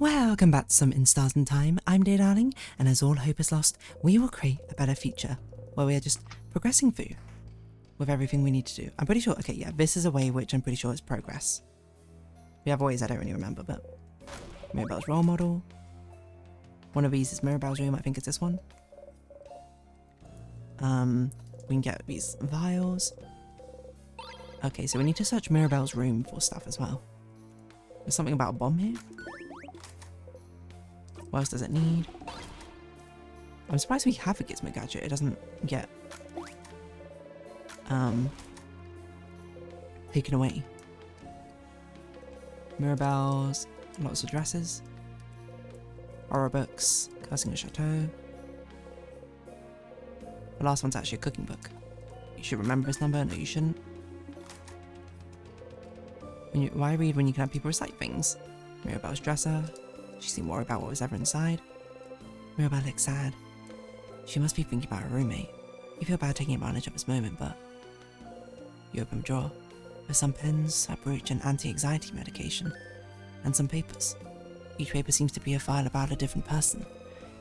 Welcome back to some Instars and Time. I'm Dear Darling, and as all hope is lost, we will create a better future where we are just progressing through with everything we need to do. I'm pretty sure, okay, yeah, this is a way which I'm pretty sure is progress. The other ways I don't really remember, but Mirabelle's role model. One of these is Mirabelle's room, I think it's this one. We can get these vials. Okay, so we need to search Mirabelle's room for stuff as well. There's something about a bomb here. What else does it need? I'm surprised we have a gizmo gadget. It doesn't get taken away. Mirabelle's, lots of dresses, horror books, Cursing a Chateau. The last one's actually a cooking book. You should remember this number. No, you shouldn't. Why read when you can have people recite things? Mirabelle's dresser. She seemed worried about what was ever inside. Mirabelle looks sad. She must be thinking about her roommate. You feel bad taking advantage of this moment, but... You open a drawer. There's some pens, a brooch, and anti-anxiety medication. And some papers. Each paper seems to be a file about a different person.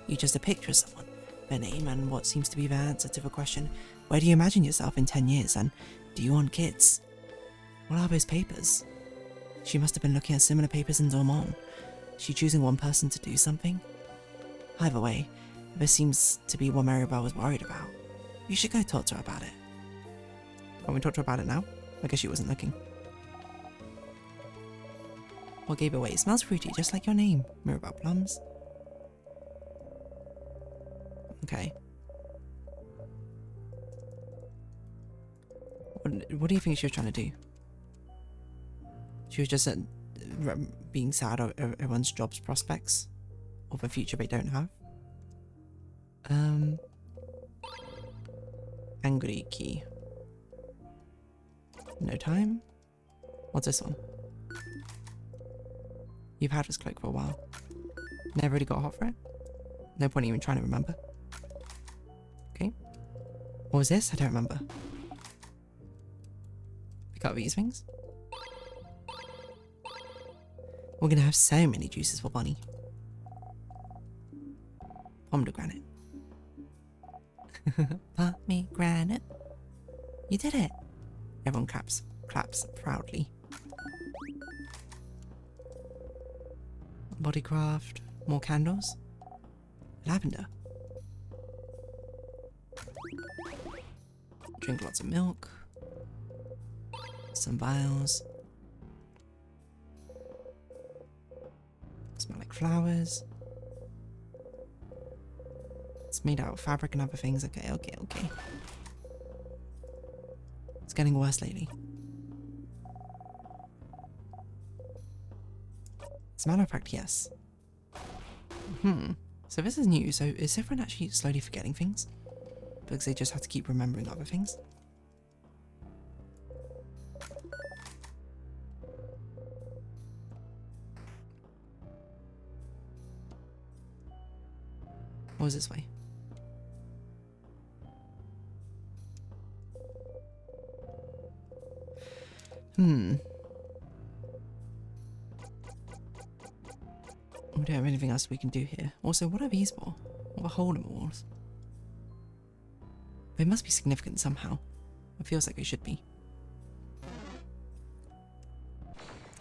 You just a picture of someone, their name, and what seems to be their answer to the question, where do you imagine yourself in 10 years, and do you want kids? What are those papers? She must have been looking at similar papers in Dormont. Is she choosing one person to do something? Either way, this seems to be what Mirabelle was worried about. You should go talk to her about it. Want we talk to her about it now? I guess she wasn't looking. What gave it away? It smells fruity, just like your name, Mirabelle Plums. Okay. What do you think she was trying to do? She was just being sad over everyone's jobs prospects, or the future they don't have. Angry key. No time. What's this one? You've had this cloak for a while. Never really got hot for it? No point even trying to remember. Okay. What was this? I don't remember. Pick up these things. We're gonna have so many juices for Bonnie. Pomegranate. Pomegranate. You did it. Everyone claps proudly. Bodycraft. More candles. Lavender. Drink lots of milk. Some vials. Smell like flowers. It's made out of fabric and other things. Okay. It's getting worse lately. As a matter of fact, yes. So this is new. So is Siffrin actually slowly forgetting things? Because they just have to keep remembering other things? What was this way? We don't have anything else we can do here. Also, what are these for? What a hole in the walls? They must be significant somehow. It feels like they should be.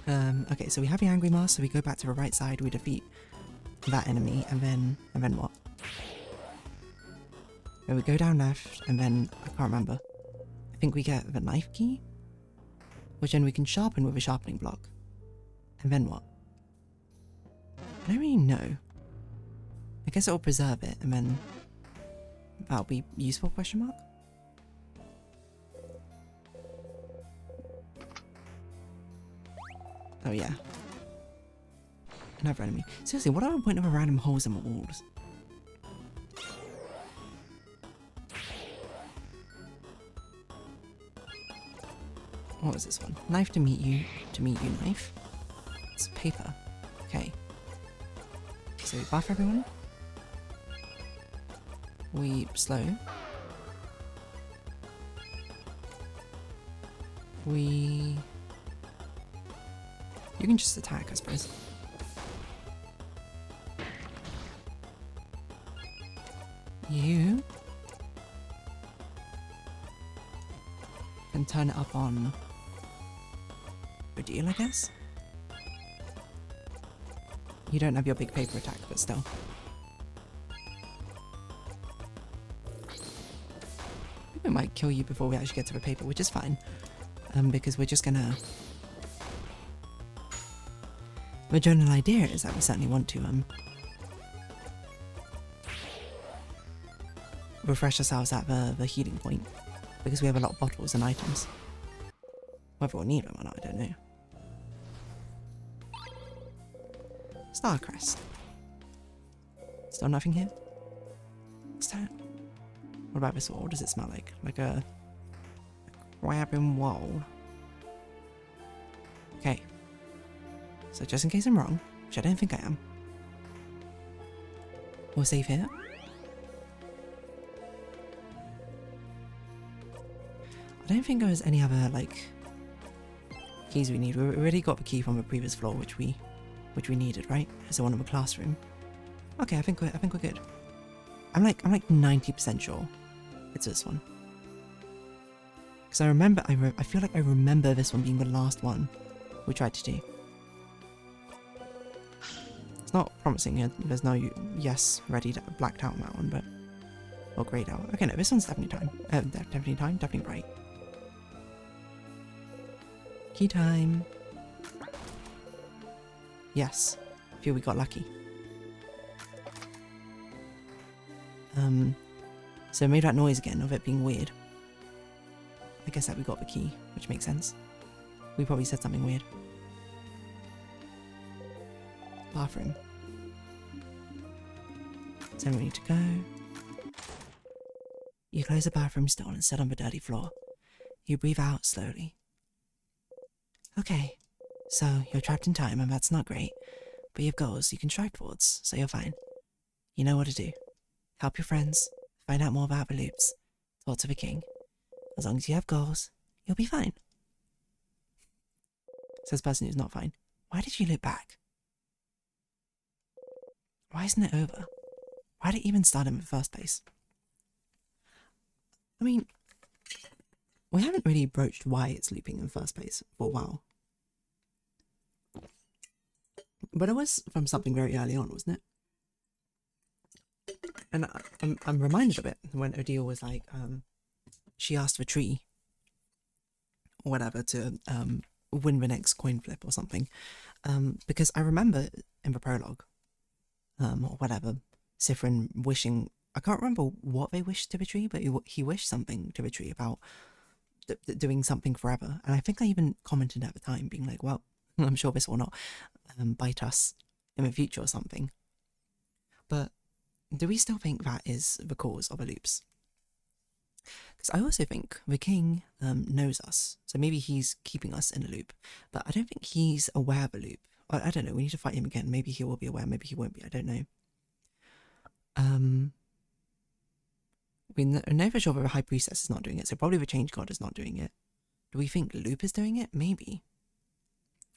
Okay, so we have the angry mask, so we go back to the right side, we defeat that enemy, and then what? Then we go down left, and then I can't remember. I think we get the knife key, which then we can sharpen with a sharpening block. And then what? I don't really know. I guess it'll preserve it, and then that'll be useful, question mark? Oh yeah. Another enemy. Seriously, what are the point of random holes in the walls? What was this one? Knife to meet you knife. It's paper. Okay. So we buff everyone. We slow. You can just attack, I suppose. You can turn it up on Ordeal, I guess? You don't have your big paper attack, but still. We might kill you before we actually get to the paper, which is fine. Because we're just gonna... The general idea is that we certainly want to, refresh ourselves at the healing point. Because we have a lot of bottles and items. Whether we'll need them or not, I don't know. Starcrest. Still nothing here? What's that? What about this wall? What does it smell like? Like a crabbing wall. Okay. So just in case I'm wrong, which I don't think I am, we'll save here. I don't think there was any other, like, keys we need. We already got the key from the previous floor, which we needed, right? It's the one in the classroom. Okay, I think we're good. I'm like 90% sure it's this one. Because I remember, I feel like I remember this one being the last one we tried to do. It's not promising yet. There's no yes ready to blacked out on that one, but or grayed out. Okay, no, this one's definitely time. Definitely bright. Key time. Yes, feel we got lucky. So it made that noise again of it being weird. I guess that we got the key, which makes sense. We probably said something weird. Bathroom. So we need to go. You close the bathroom stall and sit on the dirty floor. You breathe out slowly. Okay, so you're trapped in time and that's not great, but you have goals you can strive towards, so you're fine. You know what to do. Help your friends, find out more about the loops, talk to the king. As long as you have goals, you'll be fine. Says person who's not fine. Why did you loop back? Why isn't it over? Why did it even start in the first place? I mean, we haven't really broached why it's looping in the first place for a while. But it was from something very early on, wasn't it? And I'm reminded of it when Odile was like, she asked for Tree or whatever to win the next coin flip or something. Because I remember in the prologue, or whatever, Siffrin wishing, I can't remember what they wished to the tree, but he wished something to the tree about doing something forever. And I think I even commented at the time, being like, well, I'm sure this will not bite us in the future or something. But do we still think that is the cause of the loops? Because I also think the king knows us, so maybe he's keeping us in a loop, but I don't think he's aware of a loop. I don't know, we need to fight him again. Maybe he will be aware, maybe he won't be, I don't know. We know for sure that the High Priestess is not doing it, so probably the Change God is not doing it. Do we think Loop is doing it? Maybe.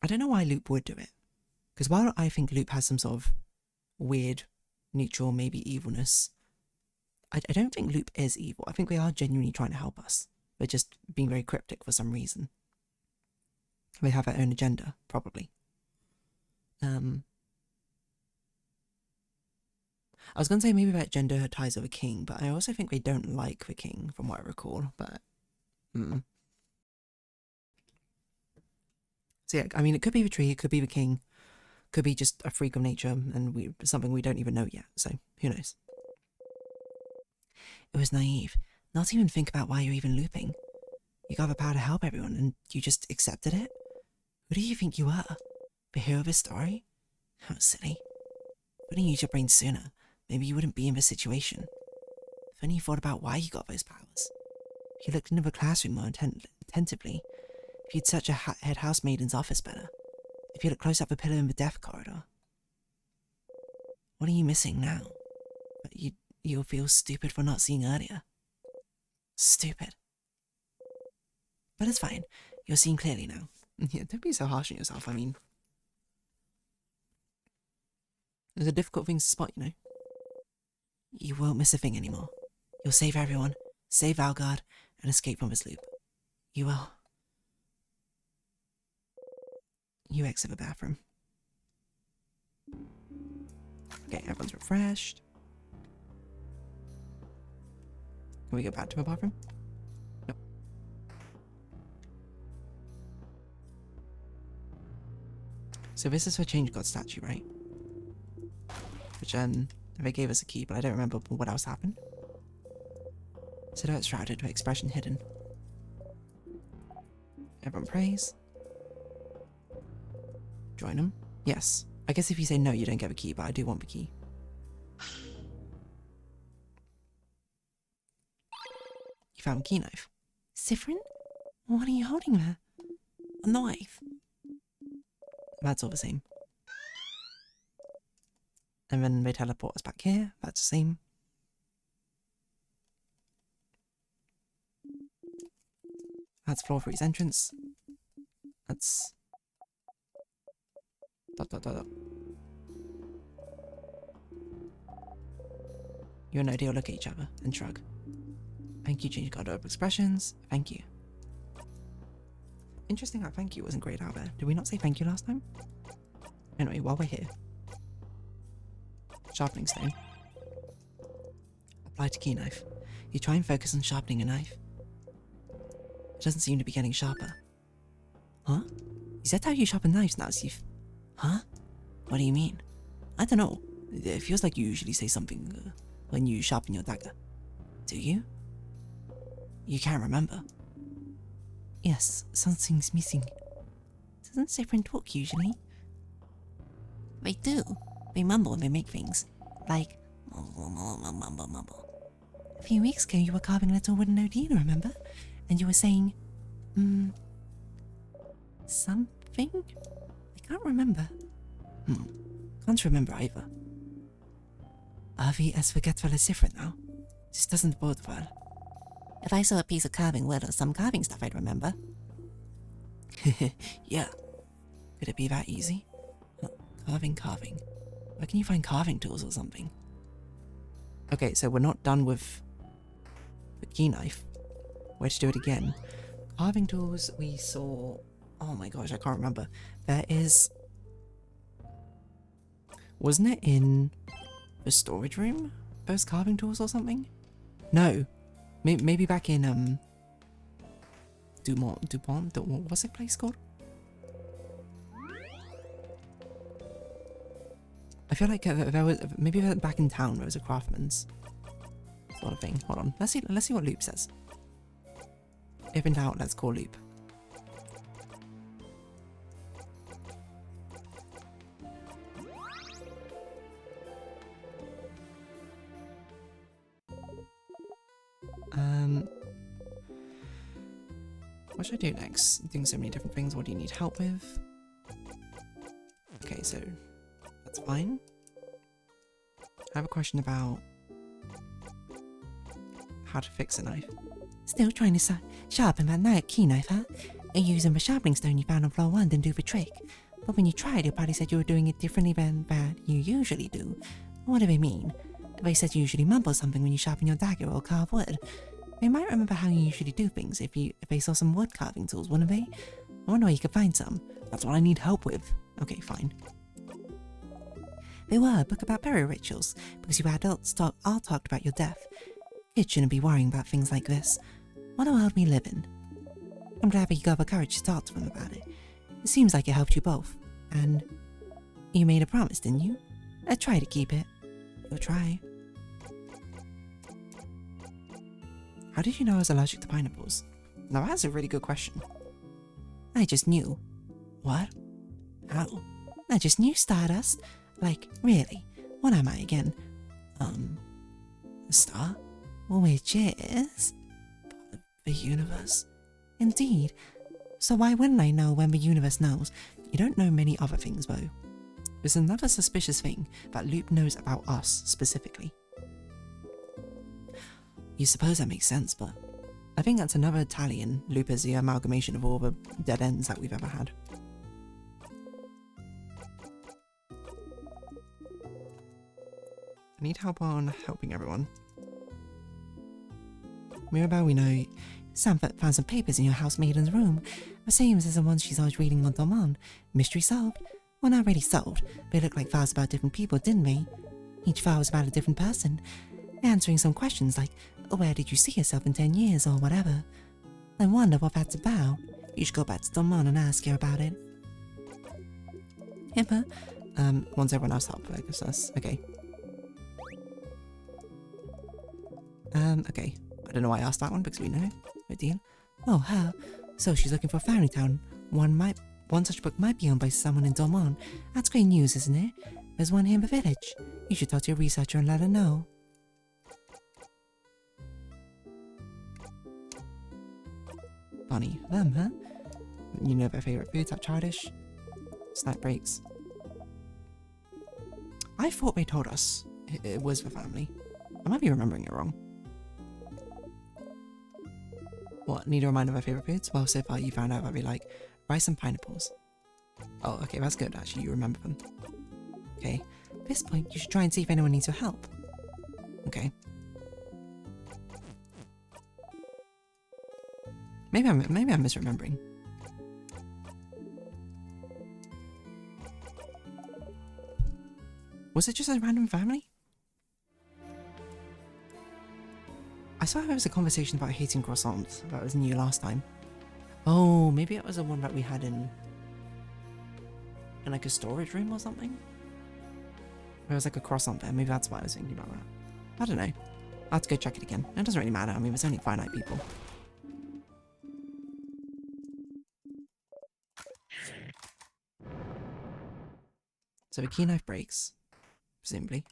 I don't know why Loop would do it. Because while I think Loop has some sort of weird, neutral, maybe evilness, I don't think Loop is evil. I think they are genuinely trying to help us. They're just being very cryptic for some reason. They have their own agenda, probably. I was going to say maybe that gender ties of a king, but I also think they don't like the king, from what I recall, but... So yeah, I mean, it could be the tree, it could be the king, could be just a freak of nature, and something we don't even know yet, so who knows. It was naive. Not even think about why you're even looping. You got the power to help everyone, and you just accepted it? Who do you think you are? The hero of his story? How silly. Wouldn't you use your brain sooner? Maybe you wouldn't be in this situation. If only you thought about why you got those powers. If you looked into the classroom more attentively. If you'd search a head housemaiden's office better. If you look close up the pillar in the death corridor. What are you missing now? You'll feel stupid for not seeing earlier. Stupid. But it's fine. You're seeing clearly now. Yeah, don't be so harsh on yourself, I mean. It's a difficult thing to spot, you know. You won't miss a thing anymore. You'll save everyone, save Valgard, and escape from this loop. You will. You exit the bathroom. Okay, everyone's refreshed. Can we go back to the bathroom? Nope. So this is for Change God statue, right? Which they gave us a key, but I don't remember what else happened. Silhouette shrouded, with expression hidden. Everyone prays. Join them? Yes. I guess if you say no, you don't get the key, but I do want the key. You found a key knife. Siffrin? What are you holding there? A knife. That's all the same. And then they teleport us back here. That's the same. That's floor 3's entrance. That's... You and Odile look at each other and shrug. Thank you, Change God over expressions. Thank you. Interesting how thank you wasn't grayed out there. Did we not say thank you last time? Anyway, while we're here. Sharpening stone. Apply to key knife. You try and focus on sharpening a knife. It doesn't seem to be getting sharper. Huh? Is that how you sharpen knives now, Sif? Huh? What do you mean? I don't know. It feels like you usually say something when you sharpen your dagger. Do you? You can't remember. Yes, something's missing. Doesn't Siffrin talk usually? They do. They mumble when they make things. Like, mumble. A few weeks ago you were carving a little wooden Odile, remember? And you were saying, something? I can't remember. Can't remember either. Are we as forgetful as Siffrin now? This doesn't bode well. If I saw a piece of carving wood or some carving stuff, I'd remember. Yeah. Could it be that easy? Carving. Where can you find carving tools or something? Okay, so we're not done with the key knife. Where to do it again? Carving tools we saw... Oh my gosh, I can't remember. There is... Wasn't it in the storage room? Those carving tools or something? No. Maybe back in, DuPont, what's that place called? I feel like there was, maybe back in town there was a craftsman's sort of thing. Hold on, let's see what Loop says. If in doubt, let's call Loop. What should I do next? Doing so many different things, what do you need help with? Okay, so that's fine. I have a question about how to fix a knife. Still trying to sharpen that key knife, huh? Using the sharpening stone you found on floor 1 didn't do the trick. But when you tried, your body said you were doing it differently than you usually do. What do they mean? They said you usually mumble something when you sharpen your dagger or carve wood. They might remember how you usually do things if they saw some wood carving tools, wouldn't they? I wonder where you could find some. That's what I need help with. Okay, fine. They were a book about burial rituals, because you adults all talked about your death. Kids shouldn't be worrying about things like this. What a world we live in. I'm glad that you got the courage to talk to them about it. It seems like it helped you both. And you made a promise, didn't you? I try to keep it. You'll try. How did you know I was allergic to pineapples? Now that's a really good question. I just knew. What? How? I just knew, Stardust. Like, really? What am I again? A star? Which is... part of the universe. Indeed. So why wouldn't I know when the universe knows? You don't know many other things, though. There's another suspicious thing that Loop knows about us, specifically. You suppose that makes sense, but I think that's another tally, and Loop is the amalgamation of all the dead ends that we've ever had. I need help on helping everyone. Mirabelle, we know Sam found some papers in your housemaiden's room. The same as the ones she's always reading on Dormant. Mystery solved? Well, not really solved, but it looked like files about different people, didn't they? Each file was about a different person, answering some questions like, where did you see yourself in 10 years, or whatever. I wonder what that's about. You should go back to Dormant and ask her about it. Hipper? Once everyone else help, I guess that's okay. Okay. I don't know why I asked that one, because we know. No deal. Oh, her. So she's looking for Fairy Town. One such book might be owned by someone in Dormant. That's great news, isn't it? There's one here in the village. You should talk to your researcher and let her know. Funny. Them, huh? You know their favourite foods, that childish? Snack breaks. I thought they told us it was the family. I might be remembering it wrong. What, need a reminder of my favourite foods? Well, so far you found out that we like rice and pineapples. Oh, okay, that's good actually, you remember them. Okay, at this point you should try and see if anyone needs your help. Okay. Maybe I'm misremembering. Was it just a random family? I saw there was a conversation about hating croissants that was new last time. Oh, maybe it was the one that we had in like a storage room or something? There was like a croissant there, maybe that's why I was thinking about that. I don't know. I'll have to go check it again. It doesn't really matter, I mean there's only finite people. So the key knife breaks, presumably.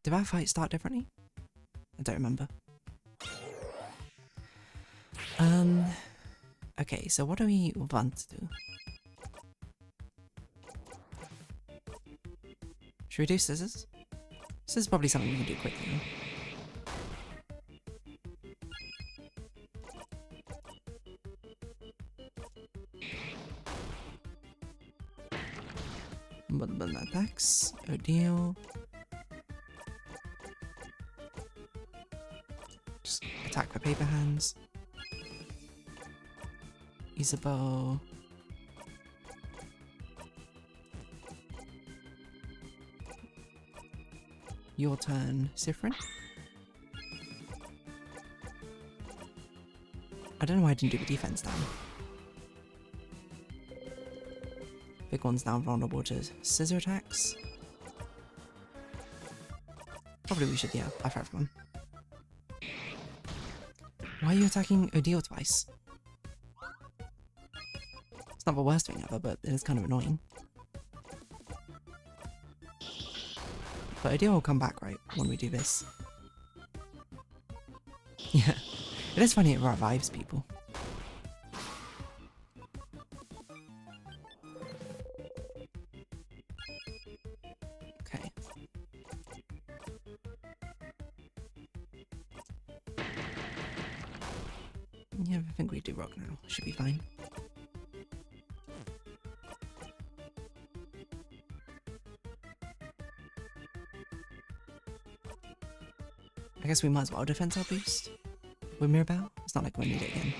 Did our fight start differently? I don't remember. Okay, so what do we want to do? Should we do scissors? This is probably something we can do quickly. Button attacks, Odile. Just attack with paper hands. Isabel. Your turn, Siffrin. I don't know why I didn't do the defense down. Big one's now vulnerable to scissor attacks. Probably we should, yeah, buff everyone. Why are you attacking Odile twice? It's not the worst thing ever, but it is kind of annoying. But Odile will come back, right, when we do this. Yeah, it is funny it revives people. Okay. Yeah, I think we do rock now. Should be fine. I guess we might as well defense our boost with Mirabelle. It's not like we need it again.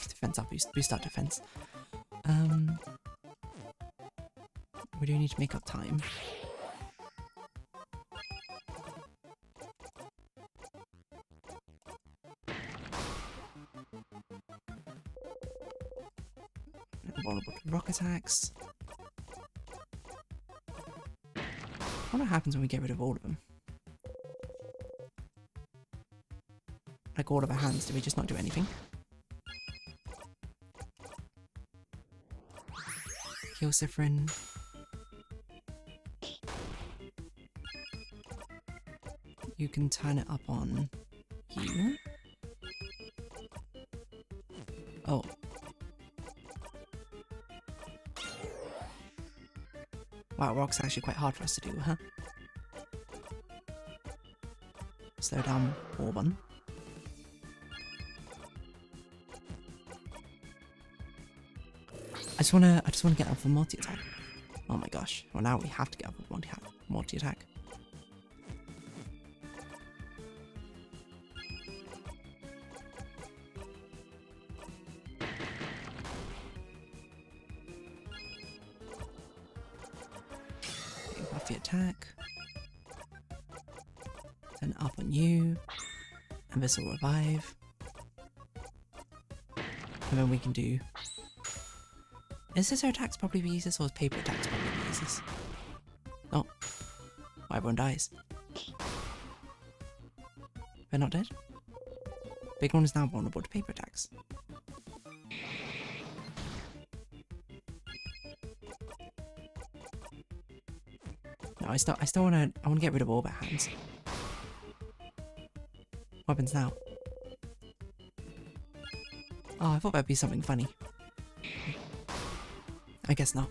Defense our boost. Boost our defense. We do need to make up time. Vulnerable to rock attacks. I wonder what happens when we get rid of all of them. Like all of our hands, do we just not do anything? Kill Siffrin. You can turn it up on you. Oh. Wow, rock's actually quite hard for us to do, huh? Slow down Orban. I just wanna get up for multi-attack. Oh my gosh. Well, now we have to get up with multi-attack. Okay, buff the attack. Then up on you. And this will revive. And then we can do... Is scissor attacks probably the easiest, or is paper attacks probably the easiest? Oh. Well, everyone dies. They're not dead? Big one is now vulnerable to paper attacks. No, I still wanna get rid of all their hands. What happens now? Oh, I thought that'd be something funny. I guess not.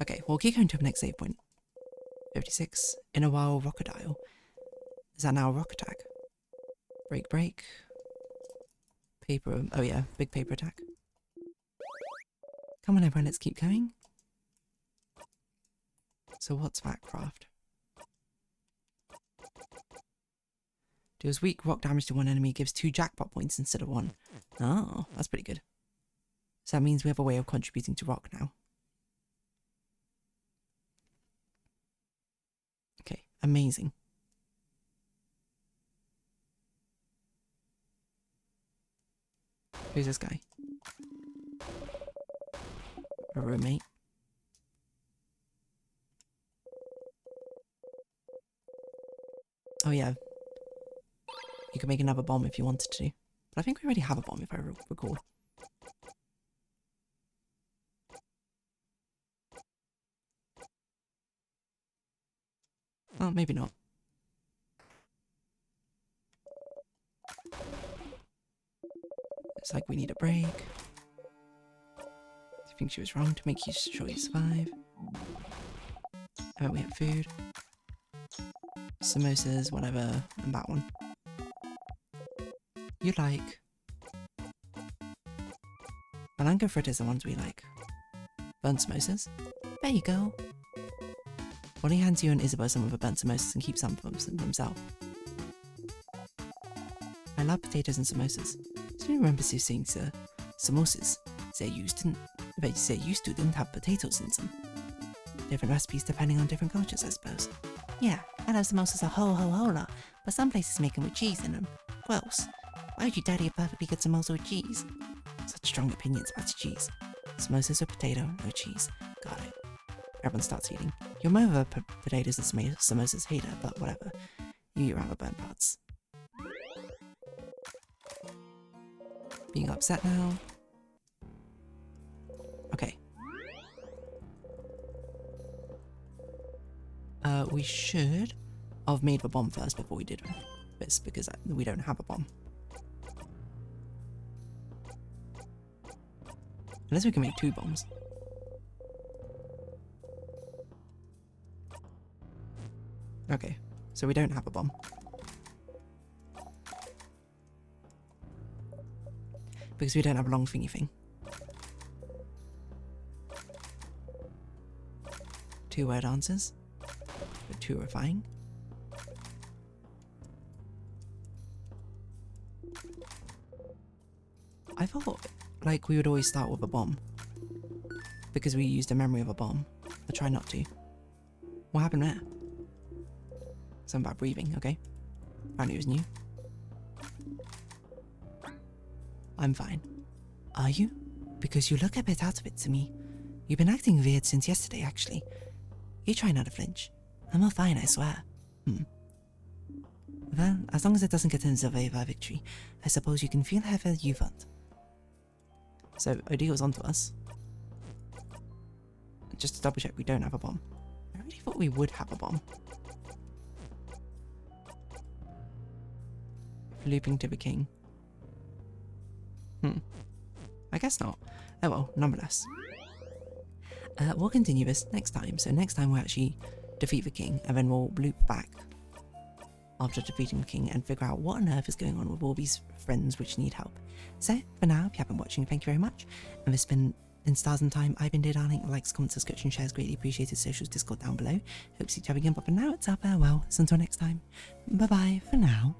Okay, we'll keep going to the next save point. 56. In a while, Rockadile. Is that now a rock attack? Break, break. Paper. Oh yeah, big paper attack. Come on everyone, let's keep going. So what's that craft? Deals weak rock damage to one enemy, gives 2 jackpot points instead of 1. Oh, that's pretty good. So that means we have a way of contributing to rock now. Okay, amazing. Who's this guy? A roommate. Oh yeah. You could make another bomb if you wanted to. But I think we already have a bomb if I recall. Oh, maybe not. It's like we need a break. I think she was wrong to make you sure you survive. And then we have food. Samosas, whatever, and that one. You like. Malango fritters are the ones we like. Burnt samosas. There you go. Bonnie hands you and Isabel some of the burnt samosas and keeps some for himself. I love potatoes and samosas. Do you remember saying samosas? They used to didn't have potatoes in them. Different recipes depending on different cultures, I suppose. Yeah, I love samosas a whole lot, but some places make them with cheese in them. Gross. Why would you dirty a perfectly good samosa with cheese? Such strong opinions about cheese. Samosas with potato, no cheese. Got it. Everyone starts eating. Your mother potatoes and samosas hater, but whatever. You eat around the burnt parts. Being upset now. Okay. We should have made the bomb first before we did this, because we don't have a bomb. Unless we can make 2 bombs. Okay, so we don't have a bomb. Because we don't have a long thingy thing. 2 word answers. But 2 refine. I thought, like, we would always start with a bomb. Because we used a memory of a bomb. I'll try not to. What happened there? Something about breathing, okay. Apparently it was new. I'm fine. Are you? Because you look a bit out of it to me. You've been acting weird since yesterday, actually. You try not to flinch. I'm all fine, I swear. Well, as long as it doesn't get in the way of our victory, I suppose you can feel however you want. So, Odile onto us. Just to double check, we don't have a bomb. I really thought we would have a bomb. Looping to the king. I guess not. Oh well, nonetheless. We'll continue this next time. So next time we'll actually defeat the king, and then we'll loop back after defeating the king and figure out what on earth is going on with all these friends which need help. So, for now, if you have been watching, thank you very much. And this has been In Stars and Time. I've been Dear Darling. Likes, comments, subscription, shares, greatly appreciated. Socials, Discord down below. Hope to see you again, but for now, it's our farewell. So until next time, bye-bye for now.